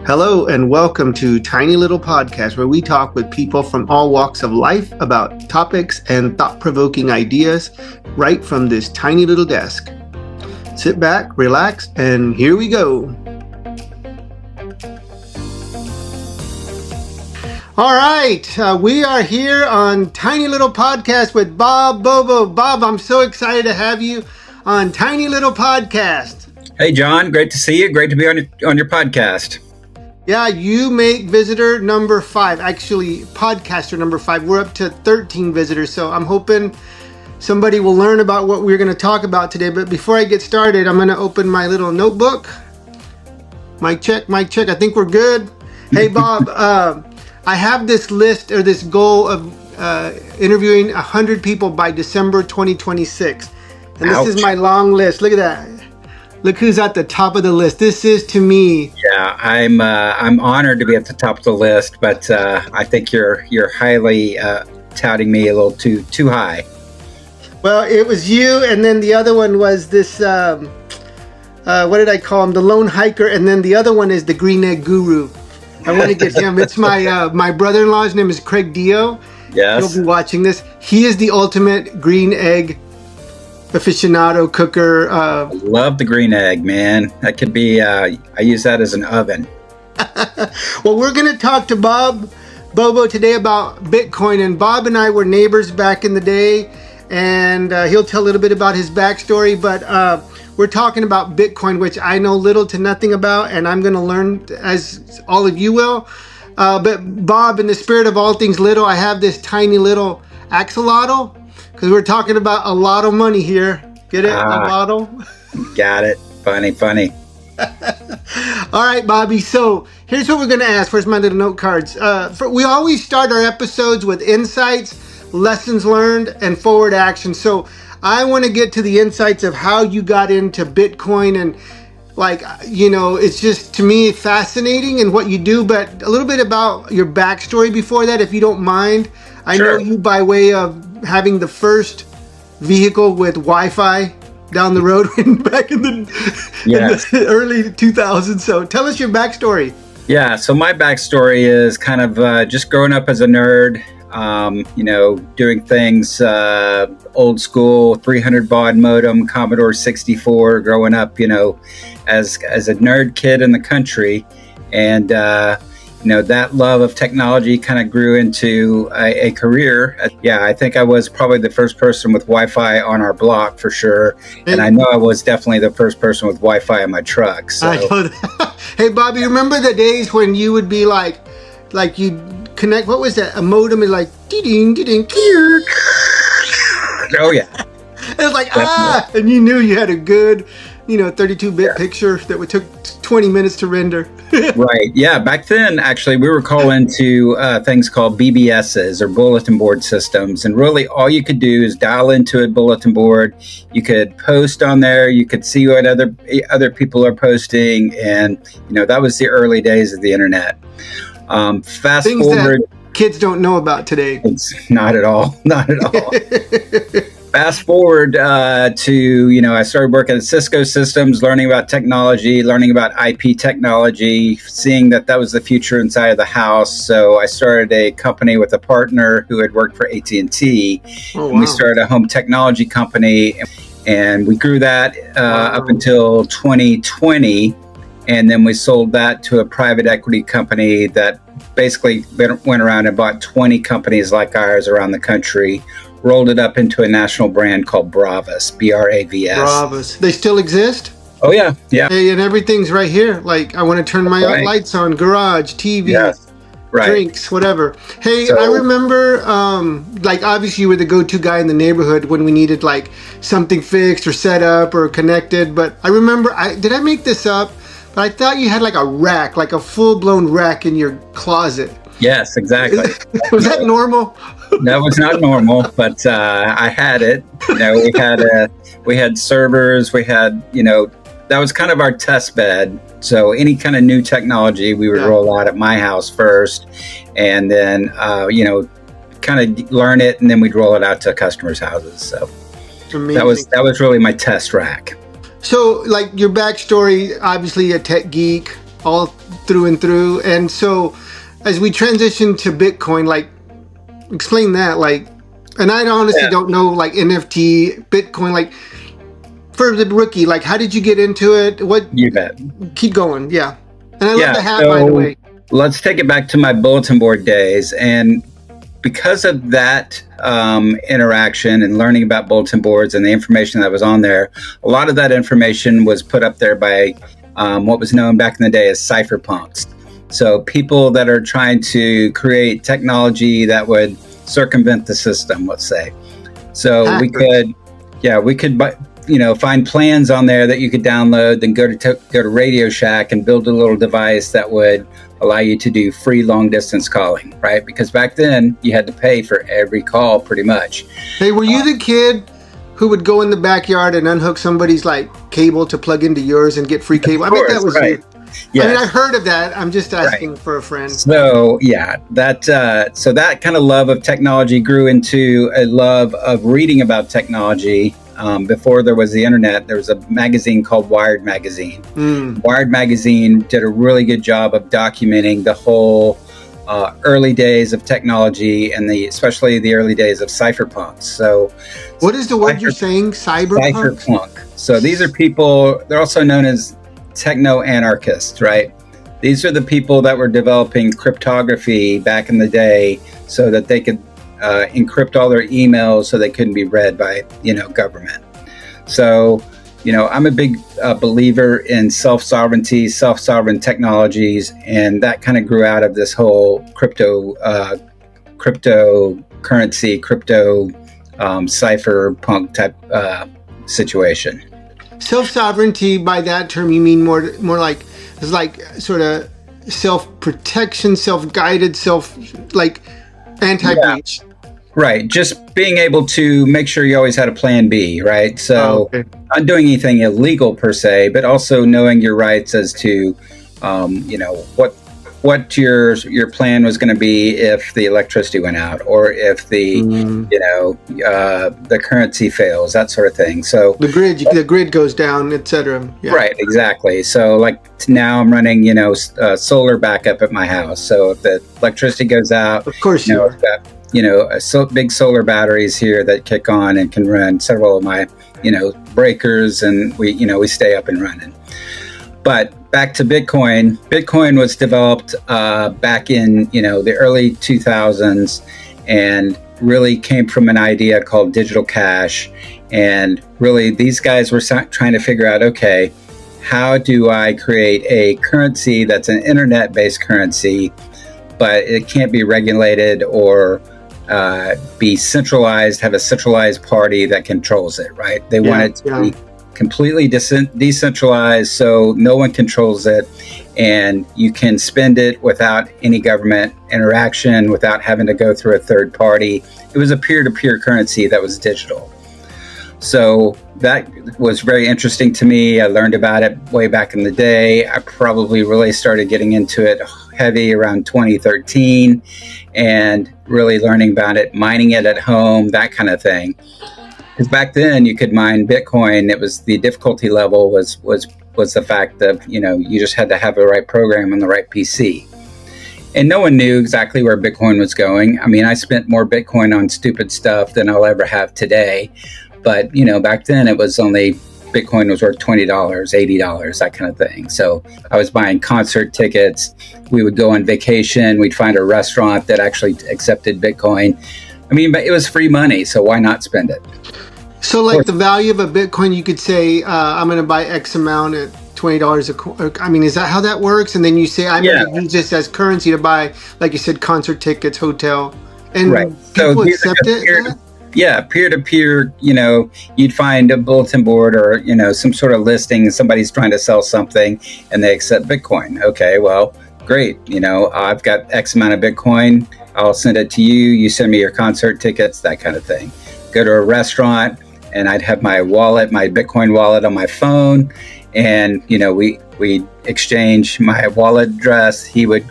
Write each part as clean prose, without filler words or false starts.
Hello and welcome to Tiny Little Podcast, where we talk with people from all walks of life about topics and thought-provoking ideas right from this tiny little desk. Sit back, relax, and here we go. All right, we are here on Tiny Little Podcast with Bob Bobo. Bob, I'm so excited to have you on Tiny Little Podcast. Hey, John, great to see you. Great to be on your podcast. Yeah, you make visitor number 5, actually podcaster number 5. We're up to 13 visitors, so I'm hoping somebody will learn about what we're going to talk about today. But before I get started, I'm going to open my little notebook. Mic check. I think we're good. Hey, Bob, I have this list or this goal of interviewing 100 people by December 2026. And this is my long list. Look at that. Look who's at the top of the list. This is, to me. Yeah, I'm honored to be at the top of the list, but I think you're highly touting me a little too high. Well, it was you, and then the other one was this. What did I call him? The lone hiker, and then the other one is the green egg guru. I want to get him. It's my brother-in-law. His name is Craig Dio. Yes, he'll be watching this. He is the ultimate green egg aficionado cooker. Love the green egg, man. That could be. I use that as an oven. Well, we're going to talk to Bob Bobo today about Bitcoin, and Bob and I were neighbors back in the day, and he'll tell a little bit about his backstory. But we're talking about Bitcoin, which I know little to nothing about, and I'm going to learn as all of you will. But Bob, in the spirit of all things little, I have this tiny little axolotl. Because we're talking about a lot of money here. Get it? A lotto? Got it. Funny. All right, Bobby. So here's what we're going to ask. Where's my little note cards? We always start our episodes with insights, lessons learned, and forward action. So I want to get to the insights of how you got into Bitcoin. And it's just, to me, fascinating in what you do. But a little bit about your backstory before that, if you don't mind. I know you by way of having the first vehicle with Wi-Fi down the road back in the early 2000s. So tell us your backstory. Yeah, so my backstory is kind of just growing up as a nerd, doing things old school, 300 baud modem, Commodore 64, growing up, as a nerd kid in the country. And that love of technology kind of grew into a career. Yeah, I think I was probably the first person with Wi-Fi on our block for sure. And I know I was definitely the first person with Wi-Fi in my truck. So. I know that. Hey, Bobby, remember the days when you would be like you'd connect, what was that? A modem is like, ding, ding, oh, yeah. It was like, and you knew you had a good 32-bit picture that would took 20 minutes to render. Right. Yeah. Back then, actually, we were calling to things called BBSs or bulletin board systems. And really all you could do is dial into a bulletin board. You could post on there. You could see what other people are posting. And, that was the early days of the internet. Fast things forward. That kids don't know about today. It's not at all. Not at all. Fast forward to, I started working at Cisco Systems, learning about technology, learning about IP technology, seeing that was the future inside of the house. So I started a company with a partner who had worked for AT&T. Oh, wow. And we started a home technology company, and we grew that up until 2020. And then we sold that to a private equity company that basically went around and bought 20 companies like ours around the country, rolled it up into a national brand called Bravus, Bravs. Bravus. They still exist? Oh, yeah. Yeah. Hey, and everything's right here. Like, I want to turn my lights on, garage, TV, drinks, whatever. Hey, so, I remember, obviously you were the go-to guy in the neighborhood when we needed, something fixed or set up or connected. But I remember, did I make this up? But I thought you had, a rack, a full-blown rack in your closet. Yes, exactly. Was that normal? That was not normal, but I had it. We had servers. We had, that was kind of our test bed. So any kind of new technology, we would roll out at my house first, and then kind of learn it, and then we'd roll it out to customers' houses. So amazing. that was really my test rack. So, your backstory, obviously a tech geek. all through and through. And so as we transition to Bitcoin, like, explain that, like, and I honestly don't know, like, NFT, Bitcoin, like, for the rookie, like, how did you get into it? What? You bet. Keep going. Yeah. And I love the hat, by the way. Let's take it back to my bulletin board days. And because of that interaction and learning about bulletin boards and the information that was on there, a lot of that information was put up there by what was known back in the day as cypherpunks. So people that are trying to create technology that would circumvent the system, let's say. So we could find plans on there that you could download, then go to Radio Shack and build a little device that would allow you to do free long distance calling, right? Because back then you had to pay for every call pretty much. Hey, were you the kid who would go in the backyard and unhook somebody's like cable to plug into yours and get free cable? I bet that was right. you. Yes. I mean, I've heard of that. I'm just asking for a friend. So yeah, that kind of love of technology grew into a love of reading about technology. Before there was the internet, there was a magazine called Wired Magazine. Wired Magazine did a really good job of documenting the whole early days of technology and especially the early days of cypherpunks. So what is the word you're saying? Cypherpunk. So these are people, they're also known as techno-anarchists, right? These are the people that were developing cryptography back in the day so that they could encrypt all their emails so they couldn't be read by, government. So, I'm a big believer in self-sovereignty, self-sovereign technologies, and that kind of grew out of this whole cryptocurrency, cypherpunk type situation. Self-sovereignty, by that term, you mean more like, it's like sort of self-protection, self-guided, anti-breach. Yeah. Right. Just being able to make sure you always had a plan B, right? So not doing anything illegal per se, but also knowing your rights as to, what your plan was going to be if the electricity went out or if the, the currency fails, that sort of thing. So the grid goes down, etc. Yeah. Right. Exactly. So like now I'm running, solar backup at my house. So if the electricity goes out, of course you are. Big solar batteries here that kick on and can run several of my, breakers, and we stay up and running. But back to Bitcoin. Bitcoin was developed back in, the early 2000s and really came from an idea called digital cash. And really these guys were trying to figure out, okay, how do I create a currency that's an internet-based currency, but it can't be regulated or be centralized, have a centralized party that controls it, right? They want it to be completely decentralized, so no one controls it, and you can spend it without any government interaction, without having to go through a third party. It was a peer-to-peer currency that was digital. So that was very interesting to me. I learned about it way back in the day. I probably really started getting into it heavy around 2013 and really learning about it, mining it at home, that kind of thing. Because back then you could mine Bitcoin. It was the difficulty level was the fact that, you just had to have the right program on the right PC. And no one knew exactly where Bitcoin was going. I mean, I spent more Bitcoin on stupid stuff than I'll ever have today. But, back then it was only Bitcoin was worth $20, $80, that kind of thing. So I was buying concert tickets. We would go on vacation. We'd find a restaurant that actually accepted Bitcoin. I mean, but it was free money, so why not spend it? So like the value of a Bitcoin, you could say, I'm going to buy X amount at $20 a coin. I mean, is that how that works? And then you say, I'm going to use this as currency to buy, like you said, concert tickets, hotel. And people accept it? Yeah, peer-to-peer, you'd find a bulletin board or, some sort of listing, somebody's trying to sell something and they accept Bitcoin. Okay, well, great. I've got X amount of Bitcoin. I'll send it to you. You send me your concert tickets, that kind of thing. Go to a restaurant and I'd have my wallet, my Bitcoin wallet on my phone. And, we exchange my wallet address. He would,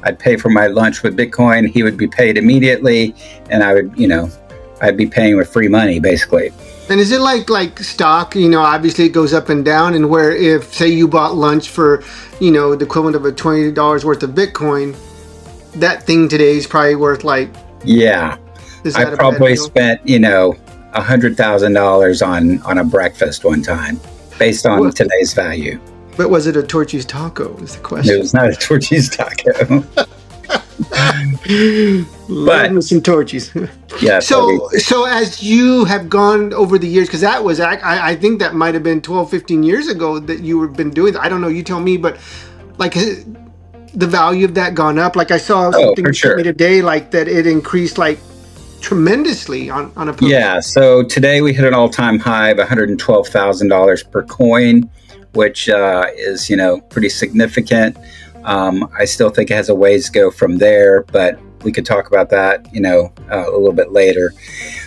I'd pay for my lunch with Bitcoin. He would be paid immediately. And I would, I'd be paying with free money, basically. And is it like stock? Obviously it goes up and down, and where if say you bought lunch for, the equivalent of a $20 worth of Bitcoin, that thing today is probably worth like. Yeah, Is I that a bad probably deal? spent $100,000 on a breakfast one time, based on What, today's value. but was it a Torchy's taco? Is the It question. was not a Torchy's taco, Love but me some Torchy's. yeah, So as you have gone over the years, because that was I think that might have been 12, 15 years ago that you have been doing that. I don't know, you tell me, but like the value of that gone up. Like I saw oh, something for you sent me sure. today, like that it increased like tremendously on a per Yeah, so today we hit an all-time high of $112,000 per coin, which is pretty significant. I still think it has a ways to go from there, but we could talk about that a little bit later.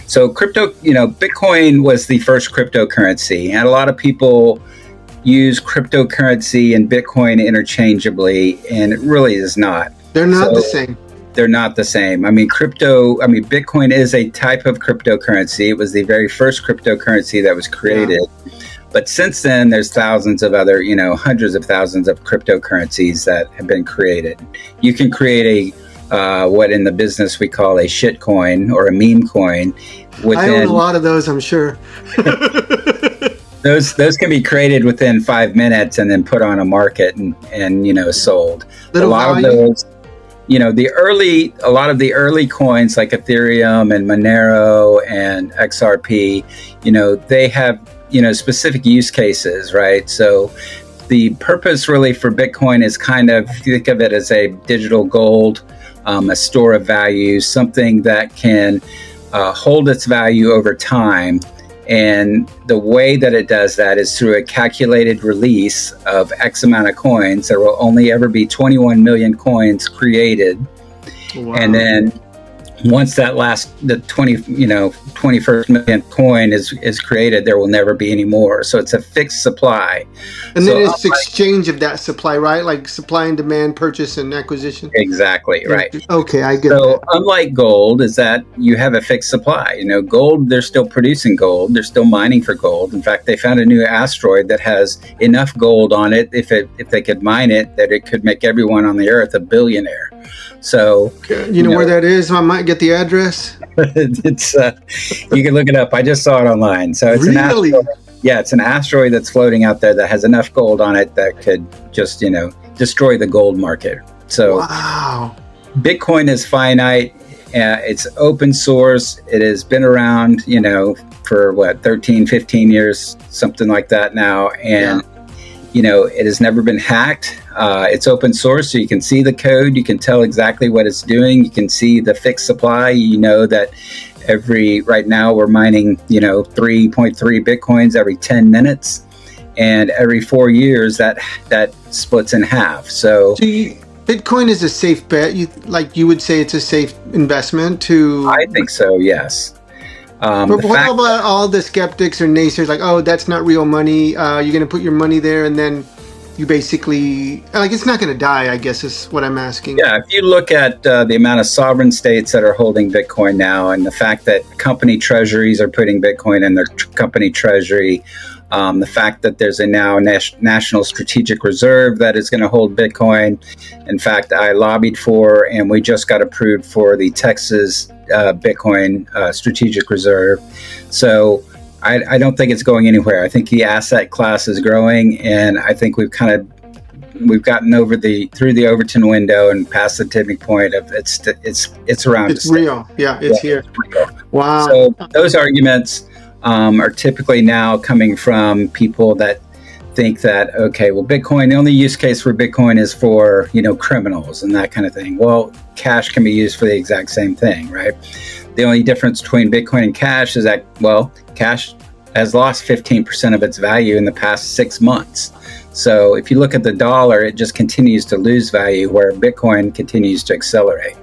So crypto, Bitcoin was the first cryptocurrency, and a lot of people use cryptocurrency and Bitcoin interchangeably, and it really is not. They're not the same. They're not the same. Bitcoin is a type of cryptocurrency. It was the very first cryptocurrency that was created. Yeah. But since then, there's thousands of other, hundreds of thousands of cryptocurrencies that have been created. You can create what in the business we call a shit coin or a meme coin. I own a lot of those, I'm sure. Those can be created within 5 minutes and then put on a market and sold. A lot of those. A lot of the early coins like Ethereum and Monero and XRP, they have, specific use cases, right? So the purpose really for Bitcoin is kind of, think of it as a digital gold, a store of value, something that can hold its value over time. And the way that it does that is through a calculated release of X amount of coins. There will only ever be 21 million coins created. Wow. And then once the 21st million coin is created, there will never be any more. So it's a fixed supply. And then it's exchange of that supply, right? Like supply and demand, purchase and acquisition. Exactly, right. Okay, I get that. So unlike gold is that you have a fixed supply. Gold, they're still producing gold. They're still mining for gold. In fact, they found a new asteroid that has enough gold on it, if they could mine it, that it could make everyone on the earth a billionaire. So you know where that is? I might get the address. It's you can look it up. I just saw it online. So it's really? an asteroid. Yeah, it's an asteroid that's floating out there that has enough gold on it that could just destroy the gold market. So wow. Bitcoin is finite. It's open source. It has been around, for 13, 15 years, something like that now. And it has never been hacked. It's open source, so you can see the code. You can tell exactly what it's doing. You can see the fixed supply. That right now we're mining, 3.3 Bitcoins every 10 minutes. And every 4 years that splits in half. So Bitcoin is a safe bet. You would say it's a safe investment to. I think so, yes. But what about all the skeptics or naysayers like, oh, that's not real money. You're going to put your money there and then you basically, it's not going to die, I guess is what I'm asking. Yeah, if you look at the amount of sovereign states that are holding Bitcoin now and the fact that company treasuries are putting Bitcoin in their company treasury, the fact that there's a now national strategic reserve that is going to hold Bitcoin. In fact, I lobbied for, and we just got approved for the Texas Bitcoin strategic reserve. So I don't think it's going anywhere. I think the asset class is growing, and I think we've gotten through the Overton window and past the tipping point of it's around. It's real. Yeah, it's here. It's real. Wow. So those arguments are typically now coming from people that think that, okay, well, Bitcoin, the only use case for Bitcoin is for, criminals and that kind of thing. Well, cash can be used for the exact same thing, right? The only difference between Bitcoin and cash is that, cash has lost 15% of its value in the past 6 months. So if you look at the dollar, it just continues to lose value where Bitcoin continues to accelerate.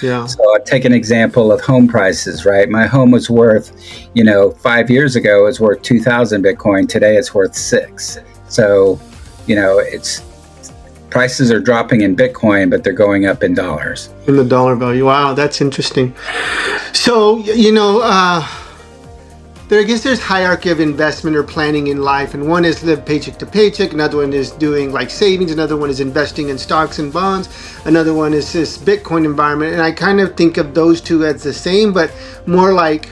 Yeah. So I'll take an example of home prices, right? My home was worth, 5 years ago, it was worth 2,000 Bitcoin. Today it's worth 6. So, it's prices are dropping in Bitcoin, but they're going up in dollars. In the dollar value. Wow, that's interesting. So, I guess there's hierarchy of investment or planning in life, and one is live paycheck to paycheck, another one is doing like savings, another one is investing in stocks and bonds, another one is this Bitcoin environment. And I kind of think of those two as the same, but more like,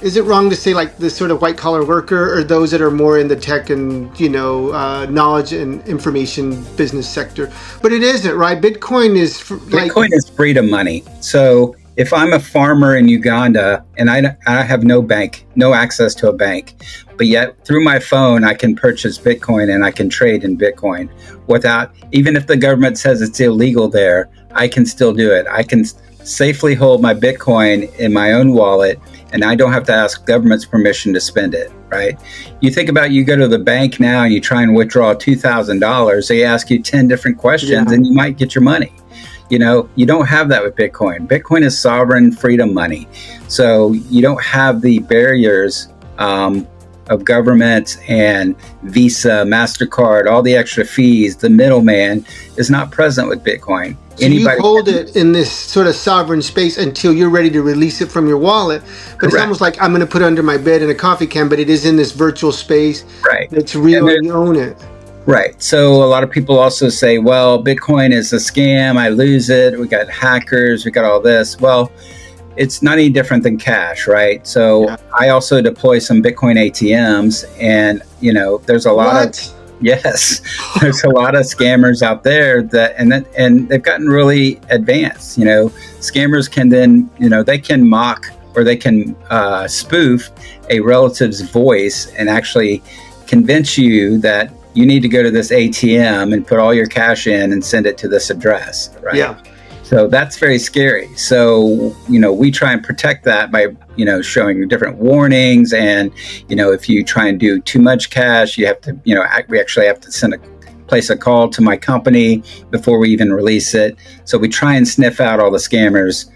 is it wrong to say like this sort of white collar worker, or those that are more in the tech and knowledge and information business sector? But it isn't, right? Bitcoin is Bitcoin is freedom money. So if I'm a farmer in Uganda and I have no bank, no access to a bank, but yet through my phone I can purchase Bitcoin and I can trade in Bitcoin without, even if the government says it's illegal there, I can still do it. I can safely hold my Bitcoin in my own wallet, and I don't have to ask government's permission to spend it, right? You think about, you go to the bank now and you try and withdraw $2,000, they ask you 10 different questions and you might get your money. You don't have that with Bitcoin. Bitcoin is sovereign freedom money. So you don't have the barriers of government and Visa, MasterCard, all the extra fees. The middleman is not present with Bitcoin. So you hold it in this sort of sovereign space until you're ready to release it from your wallet. But Correct. It's almost like I'm going to put it under my bed in a coffee can, but it is in this virtual space. Right. That's real and you own it. Right. So a lot of people also say, well, Bitcoin is a scam. I lose it. We got hackers. We got all this. Well, it's not any different than cash, right? So I also deploy some Bitcoin ATMs, and, there's a lot of... Yes, there's a lot of scammers out there and they've gotten really advanced. Scammers can then, they can mock or they can spoof a relative's voice and actually convince you that you need to go to this ATM and put all your cash in and send it to this address, right? Yeah. So that's very scary. So, we try and protect that by, showing different warnings. And, if you try and do too much cash, you have to, we actually have to place a call to my company before we even release it. So we try and sniff out all the scammers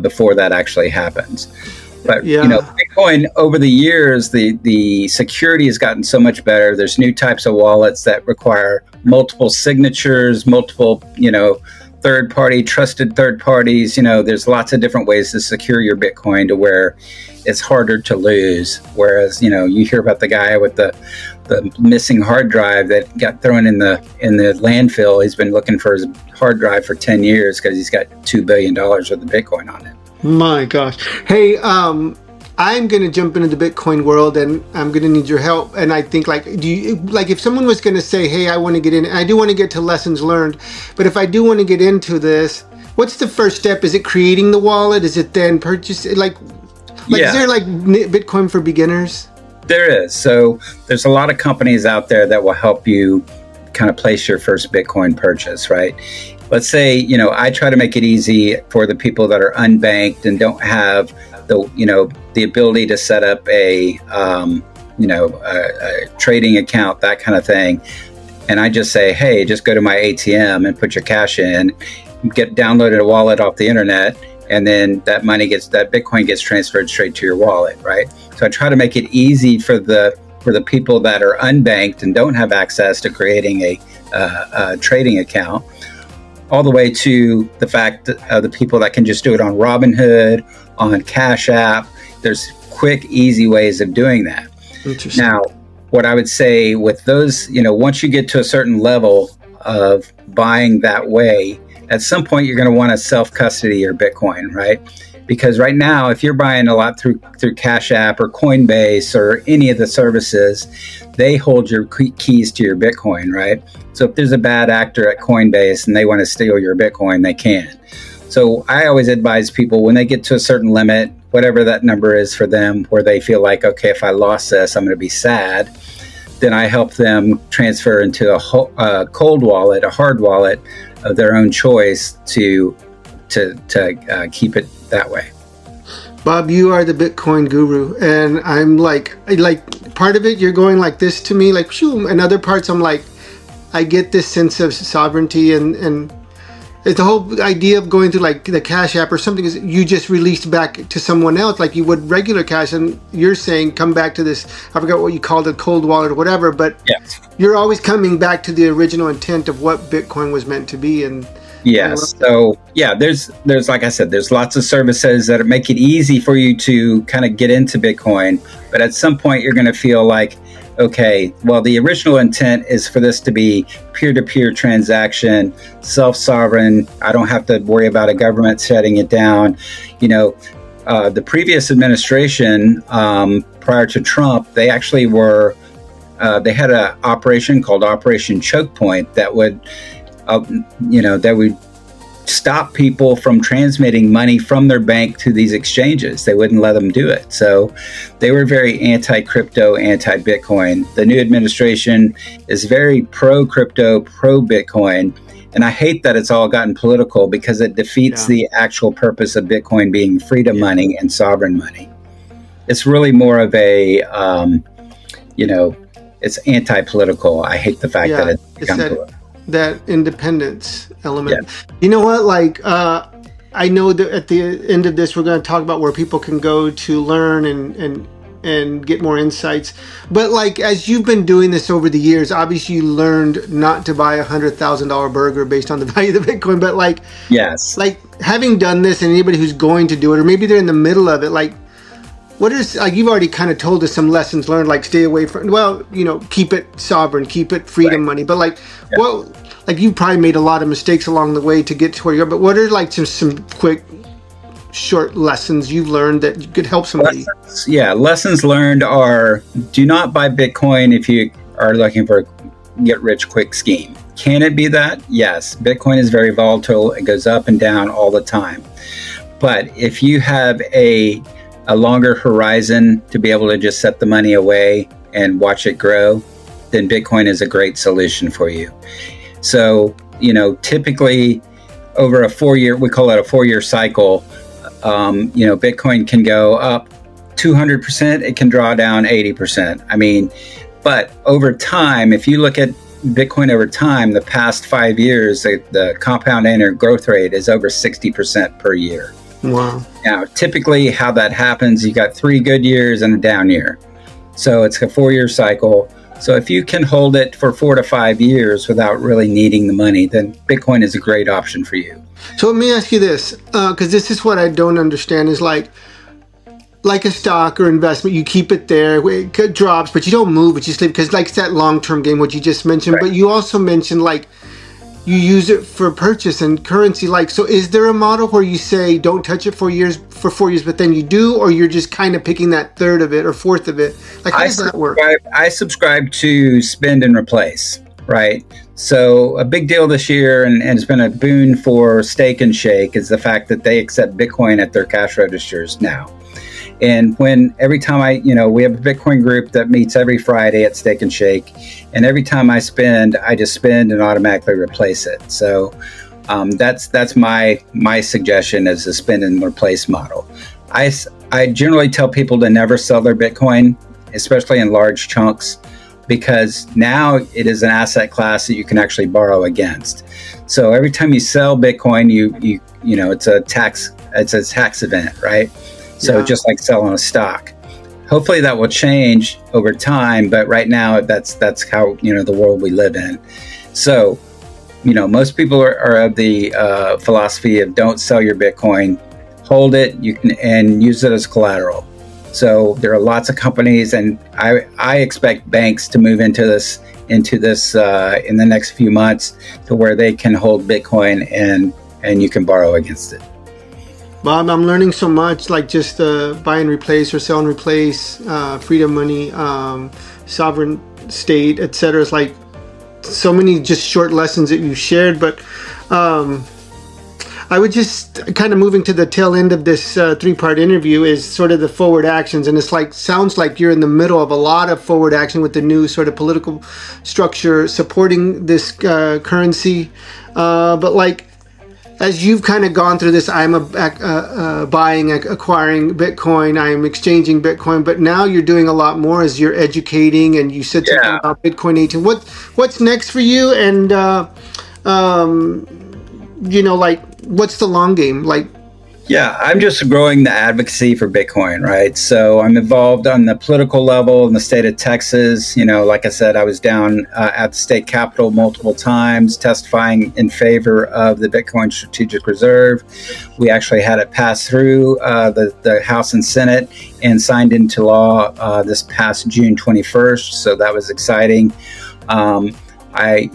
before that actually happens. But, Bitcoin, over the years, the security has gotten so much better. There's new types of wallets that require multiple signatures, multiple, trusted third parties. There's lots of different ways to secure your Bitcoin to where it's harder to lose. Whereas, you hear about the guy with the missing hard drive that got thrown in the landfill. He's been looking for his hard drive for 10 years because he's got $2 billion worth of Bitcoin on it. My gosh. Hey, I'm going to jump into the Bitcoin world and I'm going to need your help. And I think if someone was going to say, hey, I want to get in, I do want to get to lessons learned, but if I do want to get into this, what's the first step? Is it creating the wallet? Is it then purchasing? Is there Bitcoin for beginners? There is. So there's a lot of companies out there that will help you kind of place your first Bitcoin purchase, right? Let's say, I try to make it easy for the people that are unbanked and don't have the ability to set up a trading account, that kind of thing. And I just say, hey, just go to my ATM and put your cash in, downloaded a wallet off the internet, and then that Bitcoin gets transferred straight to your wallet, right? So I try to make it easy for the people that are unbanked and don't have access to creating a trading account, all the way to the fact that the people that can just do it on Robinhood, on Cash App. There's quick, easy ways of doing that. Interesting. Now, what I would say with those, once you get to a certain level of buying that way, at some point you're going to want to self-custody your Bitcoin, right? Because right now, if you're buying a lot through Cash App or Coinbase or any of the services, they hold your keys to your Bitcoin, right? So if there's a bad actor at Coinbase and they want to steal your Bitcoin, they can. So I always advise people, when they get to a certain limit, whatever that number is for them, where they feel like, okay, if I lost this, I'm going to be sad, then I help them transfer into a cold wallet, a hard wallet of their own choice to keep it that way. Bob, you are the Bitcoin guru, and I'm like part of it, you're going like this to me, like, shoo, and other parts I'm like, I get this sense of sovereignty and It's the whole idea of going through like the Cash App or something is you just released back to someone else like you would regular cash, and you're saying come back to this, I forgot what you called it, cold wallet or whatever, but Yes. you're always coming back to the original intent of what Bitcoin was meant to be. And Yes. So yeah, there's like I said, there's lots of services that make it easy for you to kind of get into Bitcoin, but at some point you're going to feel like, okay, well, the original intent is for this to be peer-to-peer transaction, self-sovereign. I don't have to worry about a government shutting it down. The previous administration, prior to Trump, they actually were, they had an operation called Operation Choke Point that would, that would stop people from transmitting money from their bank to these exchanges. They wouldn't let them do it. So they were very anti-crypto, anti-Bitcoin. The new administration is very pro-crypto, pro-Bitcoin. And I hate that it's all gotten political because it defeats the actual purpose of Bitcoin being freedom money and sovereign money. It's really more of a, it's anti-political. I hate the fact that it's become political. That independence element. You know what? Like, I know that at the end of this, we're going to talk about where people can go to learn and get more insights. But like, as you've been doing this over the years, obviously you learned not to buy $100,000 burger based on the value of the Bitcoin. But like, yes, like having done this, and anybody who's going to do it, or maybe they're in the middle of it, like, what is, like, you've already kind of told us some lessons learned, like stay away from, well, keep it sovereign, keep it freedom money. But like, well, like you probably made a lot of mistakes along the way to get to where you are. But what are like some quick, short lessons you've learned that could help somebody? Lessons learned are: do not buy Bitcoin if you are looking for a get rich quick scheme. Can it be that? Yes. Bitcoin is very volatile. It goes up and down all the time. But if you have a longer horizon to be able to just set the money away and watch it grow, then Bitcoin is a great solution for you. So, typically over a 4-year, we call it a 4-year cycle, Bitcoin can go up 200%, it can draw down 80%. I mean, but over time, if you look at Bitcoin over time, the past 5 years, the compound annual growth rate is over 60% per year. Wow. Now, typically how that happens, you got 3 good years and a down year. So it's a 4-year cycle. So if you can hold it for 4 to 5 years without really needing the money, then Bitcoin is a great option for you. So let me ask you this, because this is what I don't understand, is like a stock or investment, you keep it there, it drops, but you don't move it, you sleep, because like it's that long-term game, what you just mentioned. Right. But you also mentioned like you use it for purchase and currency. Like, so is there a model where you say don't touch it for 4 years, but then you do, or you're just kind of picking that third of it or fourth of it? Like, how does that work? I subscribe to spend and replace, right? So a big deal this year, and it's been a boon for Steak and Shake, is the fact that they accept Bitcoin at their cash registers now. And every time we have a Bitcoin group that meets every Friday at Steak and Shake, and every time I just spend and automatically replace it. So that's my suggestion, is a spend and replace model. I generally tell people to never sell their Bitcoin, especially in large chunks, because now it is an asset class that you can actually borrow against. So every time you sell Bitcoin, it's a tax event, right? So just like selling a stock. Hopefully that will change over time, but right now that's how the world we live in. So most people are of the philosophy of don't sell your Bitcoin, hold it, and use it as collateral. So there are lots of companies, and I expect banks to move into this in the next few months, to where they can hold Bitcoin and you can borrow against it. Bob, I'm learning so much, like just buy and replace or sell and replace, freedom money, sovereign state, etc. It's like so many just short lessons that you shared. But I would just kind of moving to the tail end of this 3-part interview is sort of the forward actions. And it's like, sounds like you're in the middle of a lot of forward action with the new sort of political structure supporting this currency. But like, as you've kind of gone through this, I'm buying, acquiring Bitcoin, I'm exchanging Bitcoin, but now you're doing a lot more as you're educating, and you said something about Bitcoin 18. What's next for you? And like, what's the long game? Like, Yeah, I'm just growing the advocacy for Bitcoin, right? So I'm involved on the political level in the state of Texas. Like I said, I was down at the state capitol multiple times testifying in favor of the Bitcoin Strategic Reserve. We actually had it pass through the House and Senate and signed into law this past June 21st. So that was exciting. I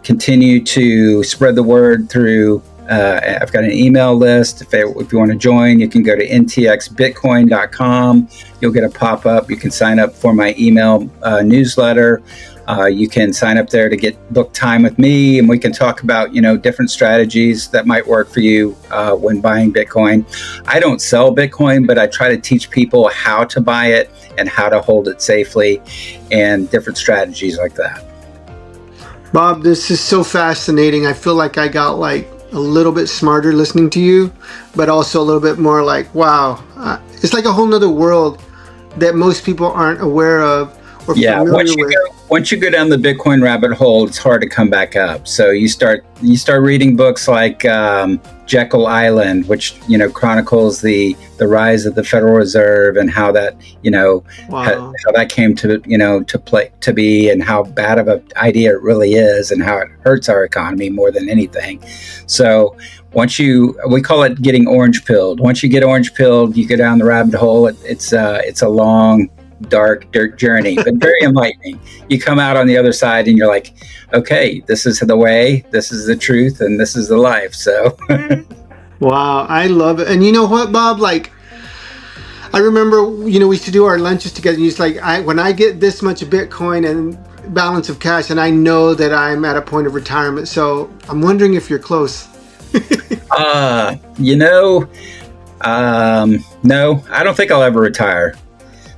continue to spread the word through. I've got an email list. If you want to join, you can go to ntxbitcoin.com. You'll get a pop-up. You can sign up for my email newsletter. You can sign up there to book time with me, and we can talk about different strategies that might work for you when buying Bitcoin. I don't sell Bitcoin, but I try to teach people how to buy it and how to hold it safely, and different strategies like that. Bob, this is so fascinating. I feel like I got a little bit smarter listening to you, but also a little bit more like, wow, it's like a whole nother world that most people aren't aware of or familiar with. Once you go down the Bitcoin rabbit hole, it's hard to come back up. So you start reading books like Jekyll Island, which chronicles the rise of the Federal Reserve and how that how that came to to be, and how bad of an idea it really is, and how it hurts our economy more than anything. So we call it getting orange pilled. Once you get orange pilled, you go down the rabbit hole. It's a long, dark journey, but very enlightening. You come out on the other side and you're like, okay, this is the way, this is the truth, and this is the life. So wow, I love it. And you know what, Bob, like, I remember we used to do our lunches together, and he's like, when I get this much Bitcoin and balance of cash, and I know that I'm at a point of retirement. So I'm wondering if you're close. No, I don't think I'll ever retire.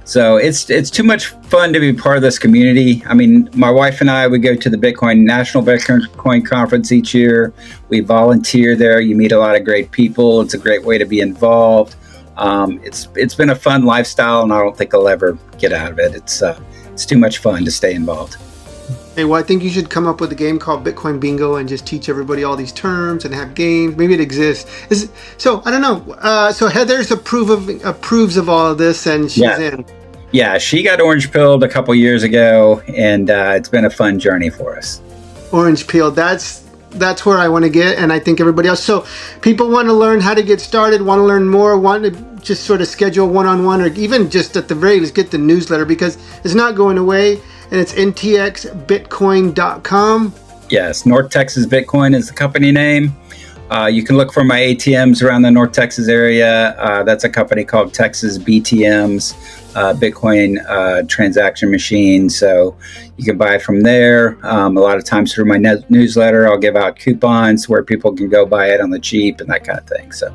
So it's too much fun to be part of this community. I mean, my wife and I, we go to the National Bitcoin Conference each year. We volunteer there. You meet a lot of great people. It's a great way to be involved. It's been a fun lifestyle, and I don't think I'll ever get out of it. It's too much fun to stay involved. Hey, well, I think you should come up with a game called Bitcoin Bingo and just teach everybody all these terms and have games. Maybe it exists. So I don't know. So Heather's approves of all of this, and she's in. Yeah, she got orange pilled a couple years ago, and it's been a fun journey for us. Orange peel. That's where I want to get, and I think everybody else. So people want to learn how to get started, want to learn more, want to just sort of schedule one-on-one, or even just at the very least get the newsletter, because it's not going away, and it's ntxbitcoin.com. Yes, North Texas Bitcoin is the company name. You can look for my ATMs around the North Texas area. That's a company called Texas BTMs, Bitcoin transaction machine. So you can buy from there. A lot of times through my newsletter, I'll give out coupons where people can go buy it on the cheap and that kind of thing. So,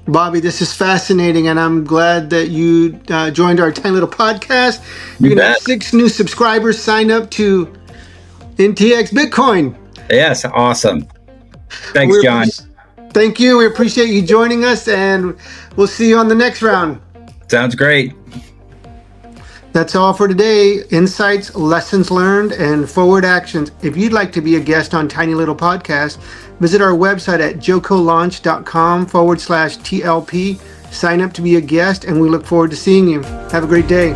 Bobby, this is fascinating, and I'm glad that you joined our tiny little podcast. You're going to have 6 new subscribers sign up to NTX Bitcoin. Yes, awesome. Thanks, John. Thank you. We appreciate you joining us, and we'll see you on the next round. Sounds great. That's all for today. Insights, lessons learned, and forward actions. If you'd like to be a guest on Tiny Little Podcast, visit our website at jocolaunch.com/TLP. Sign up to be a guest, and we look forward to seeing you. Have a great day.